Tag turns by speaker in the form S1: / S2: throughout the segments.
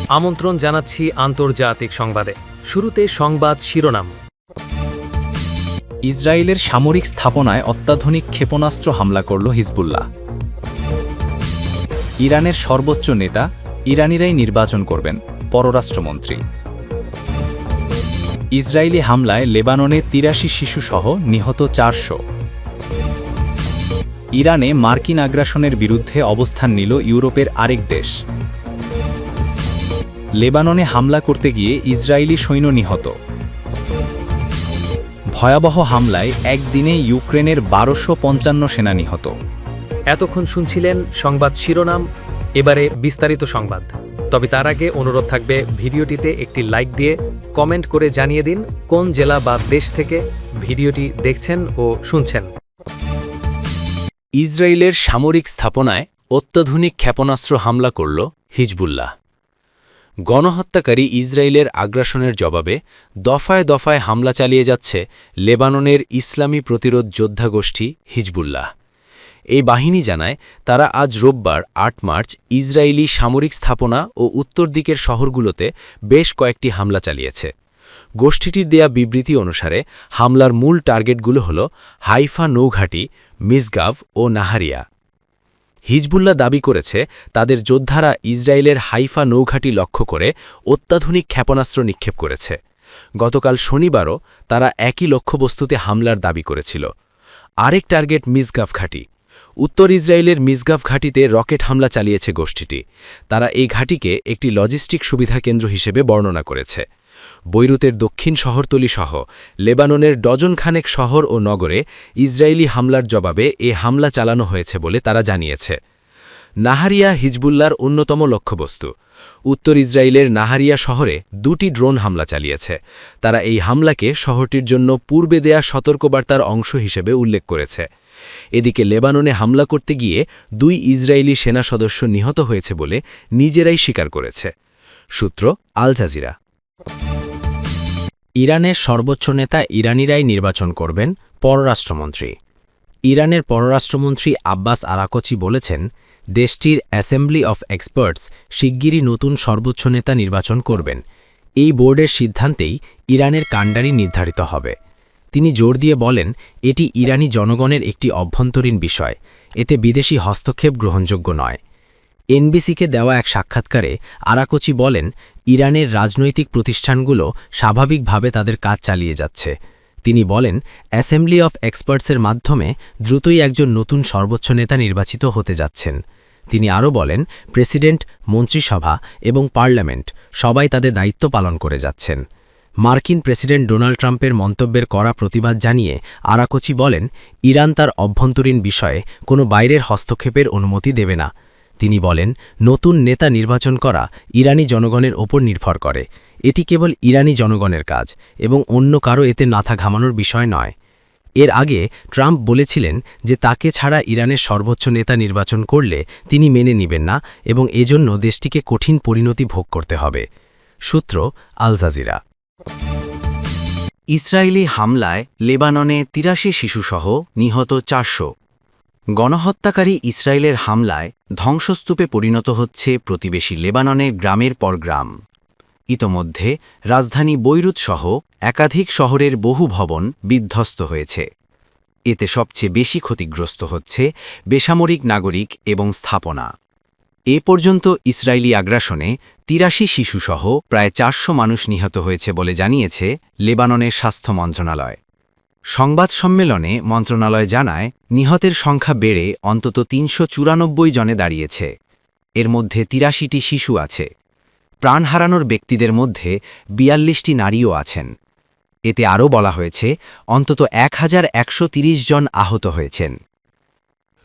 S1: আমন্ত্রণ জানাচ্ছি আন্তর্জাতিক সংবাদে। শুরুতে সংবাদ শিরোনাম।
S2: ইসরায়েলের সামরিক স্থাপনায় অত্যাধুনিক ক্ষেপণাস্ত্র হামলা করল হিজবুল্লাহ। ইরানের সর্বোচ্চ নেতা, ইরানিরাই নির্বাচন করবেন, পররাষ্ট্রমন্ত্রী। ইসরায়েলি হামলায় লেবাননে ৮৩ শিশুসহ নিহত ৪০০। ইরানে মার্কিন আগ্রাসনের বিরুদ্ধে অবস্থান নিল ইউরোপের আরেক দেশ। লেবাননে হামলা করতে গিয়ে ইসরায়েলি সৈন্য নিহত। ভয়াবহ হামলায় একদিনে ইউক্রেনের ১২৫৫ সেনা নিহত।
S1: এতক্ষণ শুনছিলেন সংবাদ শিরোনাম, এবারে বিস্তারিত সংবাদ। তবে তার আগে অনুরোধ থাকবে, ভিডিওটিতে একটি লাইক দিয়ে কমেন্ট করে জানিয়ে দিন কোন জেলা বা দেশ থেকে ভিডিওটি দেখছেন ও শুনছেন।
S3: ইসরায়েলের সামরিক স্থাপনায় অত্যাধুনিক ক্ষেপণাস্ত্র হামলা করল হিজবুল্লাহ। গণহত্যাকারী ইসরায়েলের আগ্রাসনের জবাবে দফায় দফায় হামলা চালিয়ে যাচ্ছে লেবাননের ইসলামী প্রতিরোধ যোদ্ধা গোষ্ঠী হিজবুল্লাহ। এই বাহিনী জানায়, তারা আজ রোববার ৮ মার্চ ইসরায়েলি সামরিক স্থাপনা ও উত্তর দিকের শহরগুলোতে বেশ কয়েকটি হামলা চালিয়েছে। গোষ্ঠীটির দেয়া বিবৃতি অনুসারে হামলার মূল টার্গেটগুলো হল হাইফা নৌঘাঁটি, মিসগাভ ও নাহারিয়া। হিজবুল্লাহ দাবি করেছে, তাদের যোদ্ধারা ইসরায়েলের হাইফা নৌঘাঁটি লক্ষ্য করে অত্যাধুনিক ক্ষেপণাস্ত্র নিক্ষেপ করেছে। গতকাল শনিবারও তারা একই লক্ষ্যবস্তুতে হামলার দাবি করেছিল। আরেক টার্গেট মিসগাভ ঘাঁটি। উত্তর ইসরায়েলের মিসগাভ ঘাঁটিতে রকেট হামলা চালিয়েছে গোষ্ঠীটি। তারা এই ঘাঁটিকে একটি লজিস্টিক সুবিধা কেন্দ্র হিসেবে বর্ণনা করেছে। বৈরুতের দক্ষিণ শহরতলি সহ লেবাননের ডজনখানেক শহর ও নগরে ইসরায়েলি হামলার জবাবে এ হামলা চালানো হয়েছে বলে তারা জানিয়েছে। নাহারিয়া হিজবুল্লাহর অন্যতম লক্ষ্যবস্তু। উত্তর ইসরায়েলের নাহারিয়া শহরে ২টি ড্রোন হামলা চালিয়েছে। তারা এই হামলাকে শহরটির জন্য পূর্বে দেয়া সতর্কবার্তার অংশ হিসেবে উল্লেখ করেছে। এদিকে লেবাননে হামলা করতে গিয়ে ২ ইসরায়েলি সেনা সদস্য নিহত হয়েছে বলে নিজেরাই স্বীকার করেছে। সূত্র আল জাজিরা।
S2: ইরানের সর্বোচ্চ নেতা ইরানিরাই নির্বাচন করবেন, পররাষ্ট্রমন্ত্রী। ইরানের পররাষ্ট্রমন্ত্রী আব্বাস আরাকচি বলেছেন, দেশটির অ্যাসেম্বলি অফ এক্সপার্টস শিগগিরই নতুন সর্বোচ্চ নেতা নির্বাচন করবেন। এই বোর্ডের সিদ্ধান্তেই ইরানের কাণ্ডারি নির্ধারিত হবে। তিনি জোর দিয়ে বলেন, এটি ইরানি জনগণের একটি অভ্যন্তরীণ বিষয়, এতে বিদেশি হস্তক্ষেপ গ্রহণযোগ্য নয়। এনবিসিকে দেওয়া এক সাক্ষাৎকারে আরাকচি বলেন, ইরানের রাজনৈতিক প্রতিষ্ঠানগুলো স্বাভাবিকভাবে তাদের কাজ চালিয়ে যাচ্ছে। তিনি বলেন, অ্যাসেম্বলি অফ এক্সপার্টসের মাধ্যমে দ্রুতই একজন নতুন সর্বোচ্চ নেতা নির্বাচিত হতে যাচ্ছেন। তিনি আরও বলেন, প্রেসিডেন্ট, মন্ত্রিসভা এবং পার্লামেন্ট সবাই তাদের দায়িত্ব পালন করে যাচ্ছেন। মার্কিন প্রেসিডেন্ট ডোনাল্ড ট্রাম্পের মন্তব্যের কড়া প্রতিবাদ জানিয়ে আরাকচি বলেন, ইরান তার অভ্যন্তরীণ বিষয়ে কোনো বাইরের হস্তক্ষেপের অনুমতি দেবে না। তিনি বলেন, নতুন নেতা নির্বাচন করা ইরানি জনগণের ওপর নির্ভর করে। এটি কেবল ইরানি জনগণের কাজ এবং অন্য কারও এতে মাথা ঘামানোর বিষয় নয়। এর আগে ট্রাম্প বলেছিলেন যে তাকে ছাড়া ইরানের সর্বোচ্চ নেতা নির্বাচন করলে তিনি মেনে নেবেন না এবং এজন্য দেশটিকে কঠিন পরিণতি ভোগ করতে হবে। সূত্র আল জাজিরা।
S3: ইসরায়েলি হামলায় লেবাননে ৮৩ শিশুসহ নিহত ৪০০। গণহত্যাকারী ইসরায়েলের হামলায় ধ্বংসস্তূপে পরিণত হচ্ছে প্রতিবেশী লেবাননের গ্রামের পর গ্রাম। ইতোমধ্যে রাজধানী বৈরুত সহ একাধিক শহরের বহু ভবন বিধ্বস্ত হয়েছে। এতে সবচেয়ে বেশি ক্ষতিগ্রস্ত হচ্ছে বেসামরিক নাগরিক এবং স্থাপনা। এ পর্যন্ত ইসরায়েলি আগ্রাসনে ৮৩ শিশুসহ প্রায় ৪০০ মানুষ নিহত হয়েছে বলে জানিয়েছে লেবাননের স্বাস্থ্য মন্ত্রণালয়। সংবাদ সম্মেলনে মন্ত্রণালয় জানায়, নিহতের সংখ্যা বেড়ে অন্তত ৩৯৪ জনে দাঁড়িয়েছে। এর মধ্যে ৮৩টি শিশু আছে। প্রাণ হারানোর ব্যক্তিদের মধ্যে ৪২টি নারীও আছেন। এতে আরও বলা হয়েছে, অন্তত ১১৩০ জন আহত হয়েছেন।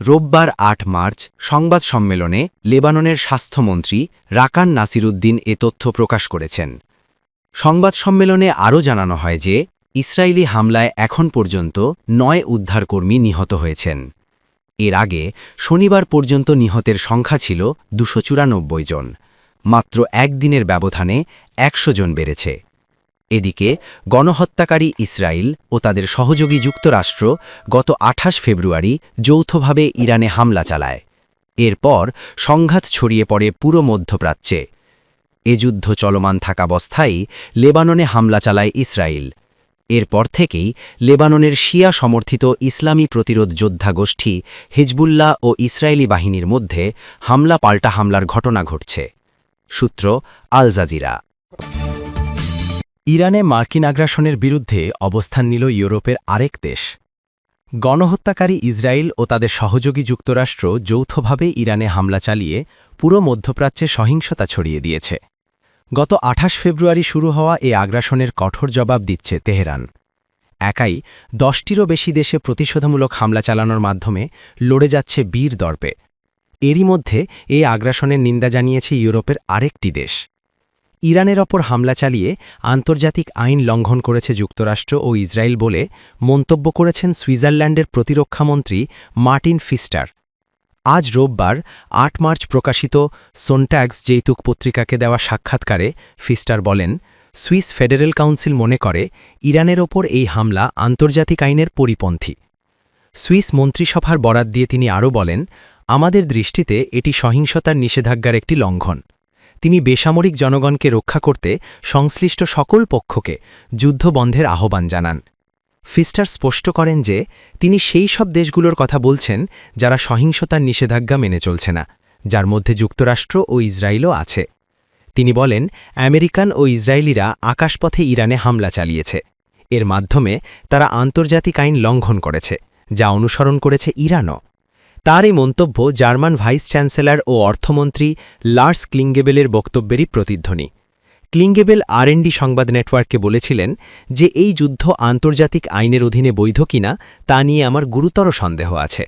S3: রোববার ৮ মার্চ সংবাদ সম্মেলনে লেবাননের স্বাস্থ্যমন্ত্রী রাকান নাসিরুদ্দিন এ তথ্য প্রকাশ করেছেন। সংবাদ সম্মেলনে আরও জানানো হয় যে, ইসরায়েলি হামলায় এখন পর্যন্ত ৯ উদ্ধারকর্মী নিহত হয়েছেন। এর আগে শনিবার পর্যন্ত নিহতের সংখ্যা ছিল ২৯৪ জন। মাত্র একদিনের ব্যবধানে ১০০ জন বেড়েছে। এদিকে গণহত্যাকারী ইসরায়েল ও তাদের সহযোগী যুক্তরাষ্ট্র গত ২৮ ফেব্রুয়ারি যৌথভাবে ইরানে হামলা চালায়। এরপর সংঘাত ছড়িয়ে পড়ে পুরো মধ্যপ্রাচ্যে।
S2: এ যুদ্ধ চলমান থাকাবস্থায় লেবাননে হামলা চালায় ইসরায়েল। এরপর থেকেই লেবাননের শিয়া সমর্থিত ইসলামী প্রতিরোধ যোদ্ধা গোষ্ঠী হিজবুল্লাহ ও ইসরায়েলি বাহিনীর মধ্যে হামলা পাল্টা হামলার ঘটনা ঘটছে। সূত্র আল জাজিরা। ইরানে মার্কিন আগ্রাসনের বিরুদ্ধে অবস্থান নিল ইউরোপের আরেক দেশ। গণহত্যাকারী ইসরায়েল ও তাদের সহযোগী যুক্তরাষ্ট্র যৌথভাবে ইরানে হামলা চালিয়ে পুরো মধ্যপ্রাচ্যে সহিংসতা ছড়িয়ে দিয়েছে। গত ২৮ ফেব্রুয়ারি শুরু হওয়া এ আগ্রাসনের কঠোর জবাব দিচ্ছে তেহরান। একাই ১০টিরও বেশি দেশে প্রতিশোধমূলক হামলা চালানোর মাধ্যমে লড়ে যাচ্ছে বীর দর্পে। এরই মধ্যে এই আগ্রাসনের নিন্দা জানিয়েছে ইউরোপের আরেকটি দেশ। ইরানের ওপর হামলা চালিয়ে আন্তর্জাতিক আইন লঙ্ঘন করেছে যুক্তরাষ্ট্র ও ইসরায়েল বলে মন্তব্য করেছেন সুইজারল্যান্ডের প্রতিরক্ষামন্ত্রী মার্টিন ফিস্টার। আজ রোববার ৮ মার্চ প্রকাশিত সোনট্যাগস যৌতুক পত্রিকাকে দেওয়া সাক্ষাৎকারে ফিস্টার বলেন, সুইস ফেডারেল কাউন্সিল মনে করে ইরানের ওপর এই হামলা আন্তর্জাতিক আইনের পরিপন্থী। সুইস মন্ত্রিসভার বরাত দিয়ে তিনি আরও বলেন, আমাদের দৃষ্টিতে এটি সহিংসতার নিষেধাজ্ঞার একটি লঙ্ঘন। তিনি বেসামরিক জনগণকে রক্ষা করতে সংশ্লিষ্ট সকল পক্ষকে যুদ্ধবন্ধের আহ্বান জানান। ফিস্টার স্পষ্ট করেন যে তিনি সেই সব দেশগুলোর কথা বলছেন যারা সহিংসতার নিষেধাজ্ঞা মেনে চলছে না, যার মধ্যে যুক্তরাষ্ট্র ও ইসরায়েলও আছে। তিনি বলেন, আমেরিকান ও ইসরায়েলিরা আকাশপথে ইরানে হামলা চালিয়েছে। এর মাধ্যমে তারা আন্তর্জাতিক আইন লঙ্ঘন করেছে, যা অনুসরণ করেছে ইরানও। তার এই মন্তব্য জার্মান ভাইস চ্যান্সেলর ও অর্থমন্ত্রী লার্স ক্লিংগেবেলের বক্তব্যেরই প্রতিধ্বনি। ক্লিংগেবেল আর&ডি সংবাদ নেটওয়ার্ককে বলেছিলেন যে এই যুদ্ধ আন্তর্জাতিক আইনের অধীনে বৈধ কিনা তা নিয়ে আমার গুরুতর সন্দেহ আছে।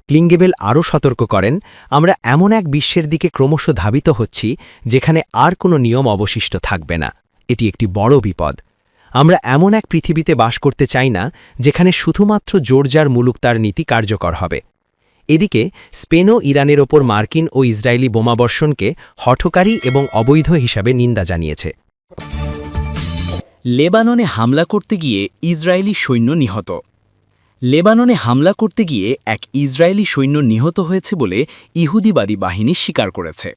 S2: ক্লিংগেবেল আরও সতর্ক করেন, আমরা এমন এক বিশ্বের দিকে ক্রমশ ধাবিত হচ্ছি যেখানে আর কোনো নিয়ম অবশিষ্ট থাকবে না। এটি একটি বড় বিপদ। আমরা এমন এক পৃথিবীতে বাস করতে চাই না যেখানে শুধুমাত্র জোরজার মুলুক তার নীতি কার্যকর হবে। এদিকে স্পেনও ইরানের ওপর মার্কিন ও ইসরায়েলি বোমাবর্ষণকে হঠকারী এবং অবৈধ হিসাবে নিন্দা জানিয়েছে।
S4: লেবাননে হামলা করতে গিয়ে ইসরায়েলি সৈন্য নিহত। লেবাননে হামলা করতে গিয়ে এক ইসরায়েলি সৈন্য নিহত হয়েছে বলে ইহুদিবাদী বাহিনী স্বীকার করেছে।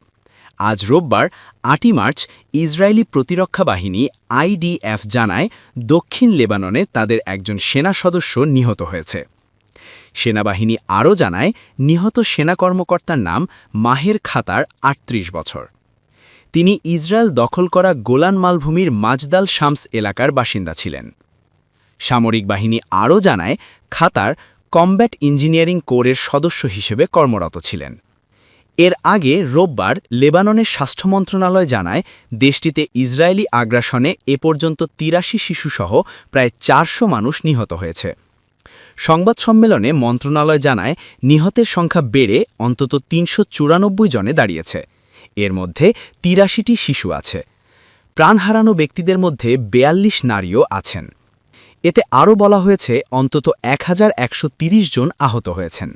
S4: আজ রোববার ৮ মার্চ ইসরায়েলি প্রতিরক্ষা বাহিনী আইডিএফ জানায় দক্ষিণ লেবাননে তাদের একজন সেনা সদস্য নিহত হয়েছে। সেনাবাহিনী আরও জানায় নিহত সেনা কর্মকর্তার নাম মাহের খাতার ৩৮ বছর। তিনি ইসরায়েল দখল করা গোলান মালভূমির মাজদাল শামস এলাকার বাসিন্দা ছিলেন। সামরিক বাহিনী আরও জানায় খাতার কমব্যাট ইঞ্জিনিয়ারিং কোরের সদস্য হিসেবে কর্মরত ছিলেন। এর আগে রোববার লেবাননের স্বাস্থ্য মন্ত্রণালয় জানায় দেশটিতে ইসরায়েলি আগ্রাসনে এ পর্যন্ত ৮৩ শিশুসহ প্রায় ৪০০ মানুষ নিহত হয়েছে। সংবাদ সম্মেলনে মন্ত্রণালয় জানায় নিহতের সংখ্যা বেড়ে অন্তত ৩৯৪ জনে দাঁড়িয়েছে। এর মধ্যে ৮৩টি শিশু আছে। প্রাণ হারানো ব্যক্তিদের মধ্যে ৪২ নারীও আছেন। এতে আরও বলা হয়েছে অন্তত ১১৩০ জন আহত হয়েছেন।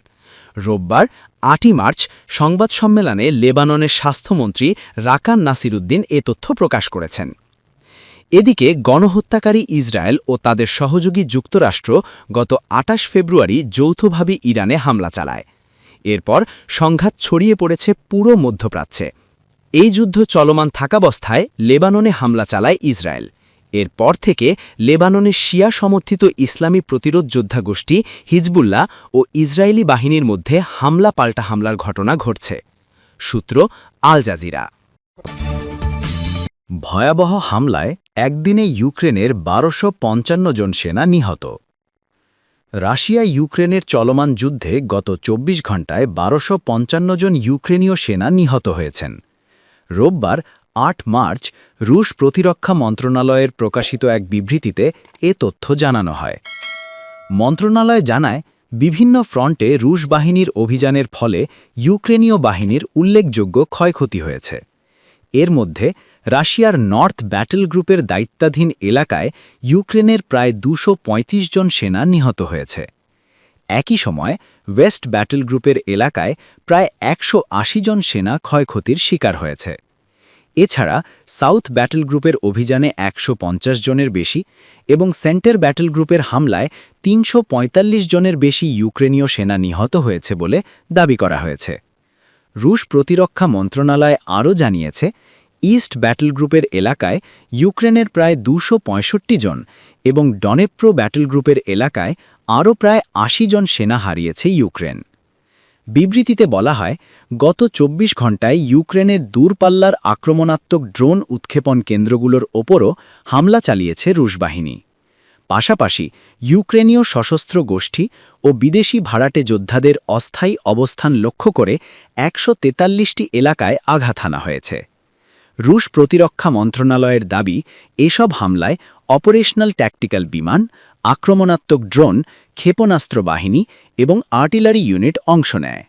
S4: রোববার ৮ মার্চ সংবাদ সম্মেলনে লেবাননের স্বাস্থ্যমন্ত্রী রাকান নাসিরুদ্দিন এ তথ্য প্রকাশ করেছেন। এদিকে গণহত্যাকারী ইসরায়েল ও তাদের সহযোগী যুক্তরাষ্ট্র গত ২৮ ফেব্রুয়ারি যৌথভাবে ইরানে হামলা চালায়। এরপর সংঘাত ছড়িয়ে পড়েছে পুরো মধ্যপ্রাচ্যে। এই যুদ্ধ চলমান থাকাবস্থায় লেবাননে হামলা চালায় ইসরায়েল। এরপর থেকে লেবাননের শিয়া সমর্থিত ইসলামী প্রতিরোধ যোদ্ধা গোষ্ঠী হিজবুল্লাহ ও ইসরায়েলি বাহিনীর মধ্যে হামলা পাল্টা হামলার ঘটনা ঘটছে। সূত্র আল জাজিরা।
S5: ভয়াবহ হামলায় একদিনে ইউক্রেনের ১২৫৫ জন সেনা নিহত। রাশিয়া ইউক্রেনের চলমান যুদ্ধে গত ২৪ ঘণ্টায় ১২৫৫ জন ইউক্রেনীয় সেনা নিহত হয়েছেন। রোববার ৮ মার্চ রুশ প্রতিরক্ষা মন্ত্রণালয়ের প্রকাশিত এক বিবৃতিতে এ তথ্য জানানো হয়। মন্ত্রণালয় জানায়, বিভিন্ন ফ্রন্টে রুশ বাহিনীর অভিযানের ফলে ইউক্রেনীয় বাহিনীর উল্লেখযোগ্য ক্ষয়ক্ষতি হয়েছে। এর মধ্যে রাশিয়ার নর্থ ব্যাটল গ্রুপের দায়িত্বাধীন এলাকায় ইউক্রেনের প্রায় ২৩৫ জন সেনা নিহত হয়েছে। একই সময় ওয়েস্ট ব্যাটল গ্রুপের এলাকায় প্রায় ১৮০ জন সেনা ক্ষয়ক্ষতির শিকার হয়েছে। এছাড়া সাউথ ব্যাটল গ্রুপের অভিযানে ১৫০ জনের বেশি এবং সেন্টার ব্যাটল গ্রুপের হামলায় ৩৪৫ জনের বেশি ইউক্রেনীয় সেনা নিহত হয়েছে বলে দাবি করা হয়েছে। রুশ প্রতিরক্ষা মন্ত্রণালয় আরও জানিয়েছে, ইস্ট ব্যাটল গ্রুপের এলাকায় ইউক্রেনের প্রায় 265 জন এবং ডনেপ্রো ব্যাটল গ্রুপের এলাকায় আরও প্রায় 80 জন সেনা হারিয়েছে ইউক্রেন। বিবৃতিতে বলা হয়, গত 24 ঘণ্টায় ইউক্রেনের দূরপাল্লার আক্রমণাত্মক ড্রোন উৎক্ষেপণ কেন্দ্রগুলোর ওপরও হামলা চালিয়েছে রুশ বাহিনী। পাশাপাশি ইউক্রেনীয় সশস্ত্র গোষ্ঠী ও বিদেশি ভাড়াটে যোদ্ধাদের অস্থায়ী অবস্থান লক্ষ্য করে 143টি এলাকায় আঘাত হানা হয়েছে। রুশ প্রতিরক্ষা মন্ত্রণালয়ের দাবি, এসব হামলায় অপারেশনাল ট্যাকটিক্যাল বিমান, আক্রমণাত্মক ড্রোন, ক্ষেপণাস্ত্র বাহিনী এবং আর্টিলারি ইউনিট অংশ নেয়।